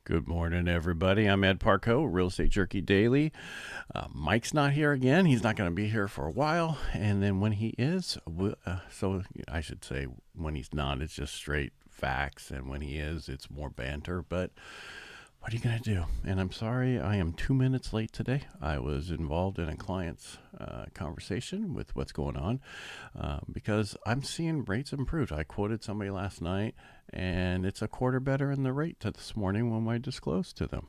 Good morning, everybody. I'm Ed Parcaut, Real Estate Jerky Daily. Mike's not here again. He's not going to be here for a while. And then when he is, so I should say when he's not, it's just straight facts. And when he is, it's more banter. But what are you going to do? And I'm sorry, I am 2 minutes late today. I was involved in a client's conversation with what's going on because I'm seeing rates improve. I quoted somebody last night, and it's a quarter better in the rate this morning when I disclosed to them.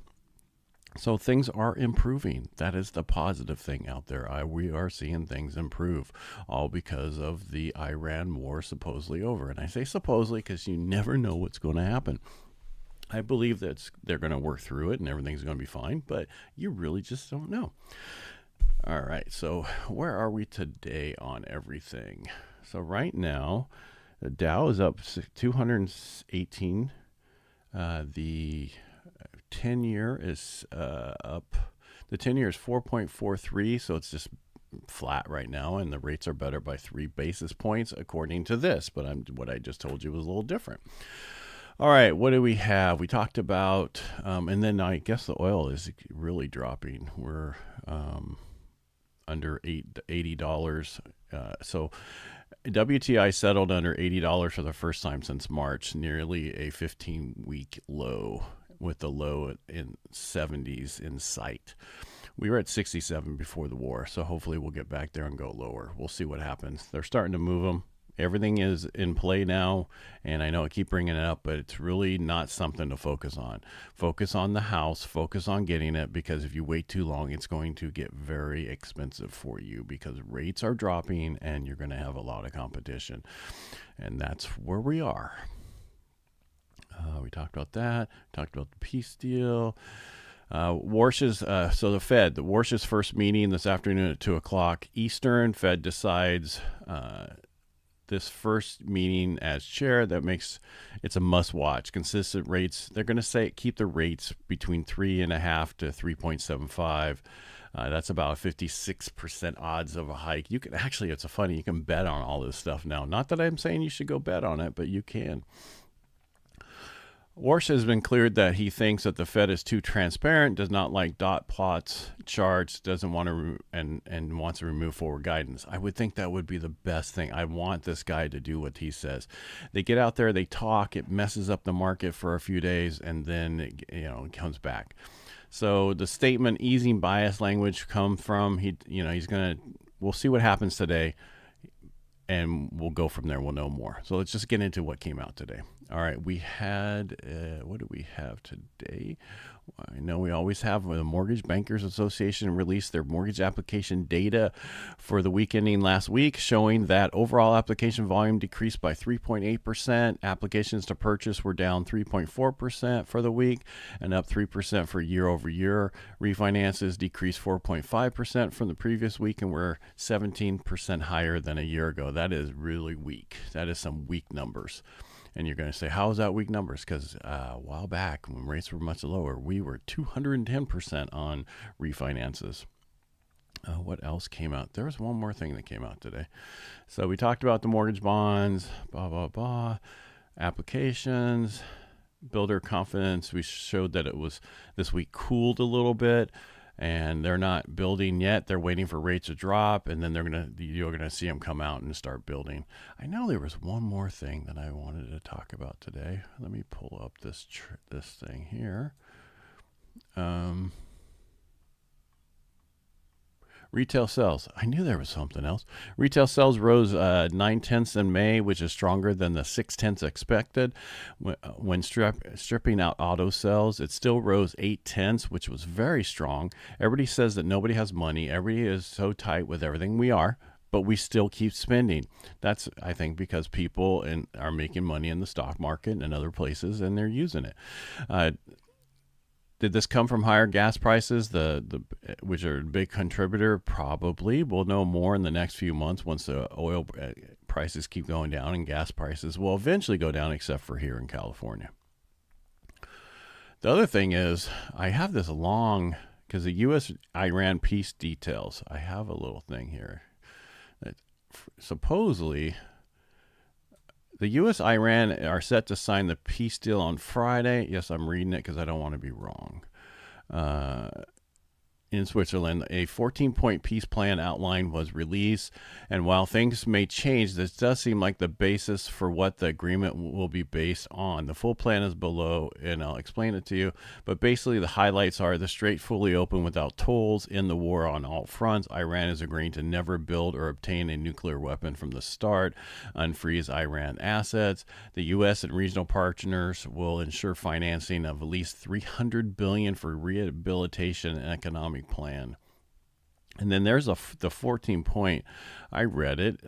So things are improving. That is the positive thing out there. We are seeing things improve, all because of the Iran war supposedly over. And I say supposedly because you never know what's going to happen. I believe that they're going to work through it and everything's going to be fine, but you really just don't know. All right, so where are we today on everything? So right now, the Dow is up 218. The 10-year is up. The 10-year is 4.43, so it's just flat right now, and the rates are better by 3 basis points according to this. But what I just told you was a little different. All right, what do we have? We talked about, and then I guess the oil is really dropping. We're under $80. So WTI settled under $80 for the first time since March, nearly a 15-week low, with the low in 70s in sight. We were at 67 before the war, so hopefully we'll get back there and go lower. We'll see what happens. They're starting to move them. Everything is in play now, and I know I keep bringing it up, but it's really not something to focus on. Focus on the house, focus on getting it, because if you wait too long, it's going to get very expensive for you because rates are dropping and you're going to have a lot of competition. And that's where we are. We talked about that, talked about the peace deal. Warsh's, so the Fed, the Warsh's first meeting this afternoon at 2 o'clock Eastern. Fed decides this first meeting as chair. That makes it's a must watch. Consistent rates. They're going to say keep the rates between 3.5 to 3.75. That's about 56% odds of a hike. You can actually, it's funny, you can bet on all this stuff now. Not that I'm saying you should go bet on it, but you can. Warsh has been cleared that he thinks that the Fed is too transparent, does not like dot plots, charts, doesn't want to and wants to remove forward guidance. I would think that would be the best thing. I want this guy to do what he says. They get out there, they talk, it messes up the market for a few days, and then it comes back. So the statement easing bias language come from we'll see what happens today, and we'll go from there. We'll know more. So let's just get into what came out today. All right, we had, what do we have today? I know we always have the Mortgage Bankers Association released their mortgage application data for the week ending last week, showing that overall application volume decreased by 3.8%. Applications to purchase were down 3.4% for the week and up 3% for year over year. Refinances decreased 4.5% from the previous week and were 17% higher than a year ago. That is really weak. That is some weak numbers. And you're going to say, how is that weak numbers? Because a while back, when rates were much lower, we were 210% on refinances. What else came out? There was one more thing that came out today. So we talked about the mortgage bonds, blah, blah, blah, applications, builder confidence. We showed that it was this week cooled a little bit. And they're not building yet. They're waiting for rates to drop, and then you're gonna see them come out and start building. I know there was one more thing that I wanted to talk about today. Let me pull up this thing here. Retail sales. I knew there was something else. Retail sales rose 9/10 in May, which is stronger than the 6/10 expected. When stripping out auto sales, it still rose 8/10, which was very strong. Everybody says that nobody has money. Everybody is so tight with everything. We are, but we still keep spending. That's, I think, because people are making money in the stock market and other places, and they're using it. Did this come from higher gas prices, which are a big contributor? Probably. We'll know more in the next few months once the oil prices keep going down, and gas prices will eventually go down, except for here in California. The other thing is, I have this long, because the U.S.-Iran peace details, I have a little thing here that supposedly The U.S. Iran are set to sign the peace deal on Friday. Yes, I'm reading it because I don't want to be wrong. In Switzerland, a 14-point peace plan outline was released. And while things may change, this does seem like the basis for what the agreement will be based on. The full plan is below, and I'll explain it to you. But basically, the highlights are the strait fully open without tolls, in the war on all fronts. Iran is agreeing to never build or obtain a nuclear weapon from the start, unfreeze Iran assets. The U.S. and regional partners will ensure financing of at least $300 billion for rehabilitation and economic plan. And then there's the 14-point. I read it.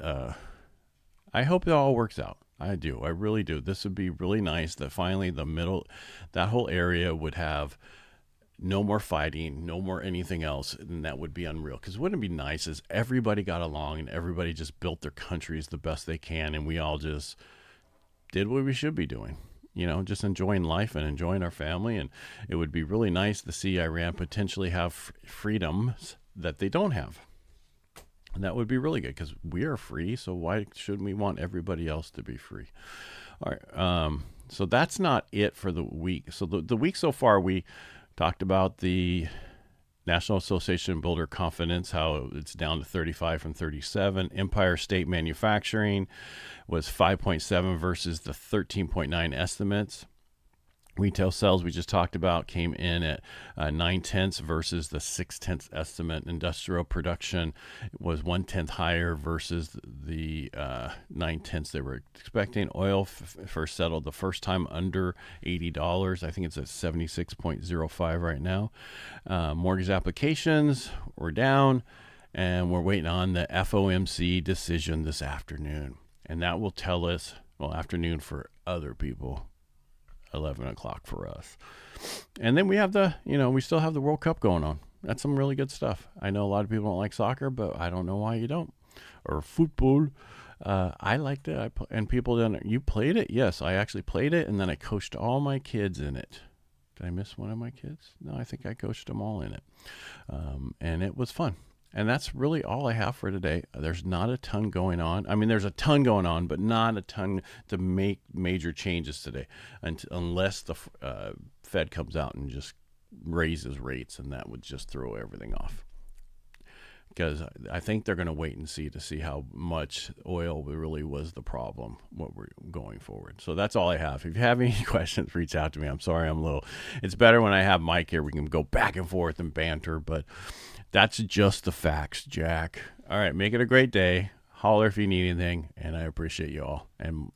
I hope it all works out. I do. I really do. This would be really nice that finally that whole area would have no more fighting, no more anything else, and that would be unreal. Because wouldn't it be nice is everybody got along and everybody just built their countries the best they can, and we all just did what we should be doing. Just enjoying life and enjoying our family. And it would be really nice to see Iran potentially have freedoms that they don't have. And that would be really good because we are free. So why shouldn't we want everybody else to be free? All right. So that's not it for the week. So the week so far, we talked about the National Association Builder Confidence, how it's down to 35 from 37. Empire State Manufacturing was 5.7 versus the 13.9 estimates. Retail sales we just talked about came in at 9/10 versus the 6/10 estimate. Industrial production was 1/10 higher versus the 9/10 they were expecting. Oil first settled the first time under $80. I think it's at 76.05 right now. Mortgage applications were down, and we're waiting on the FOMC decision this afternoon. And that will tell us, afternoon for other people, 11 o'clock for us. And then we have we still have the World Cup going on. That's some really good stuff. I know a lot of people don't like soccer, but I don't know why you don't. Or football. I liked it. And people don't. You played it? Yes, I actually played it, and then I coached all my kids in it. Did I miss one of my kids? No, I think I coached them all in it. And it was fun. And that's really all I have for today. There's not a ton going on. I mean, there's a ton going on, but not a ton to make major changes today, unless the Fed comes out and just raises rates, and that would just throw everything off. Because I think they're going to wait and see how much oil really was the problem, what we're going forward. So that's all I have. If you have any questions, reach out to me. I'm sorry it's better when I have Mike here. We can go back and forth and banter, but that's just the facts, Jack. All right, make it a great day. Holler if you need anything, and I appreciate you all. And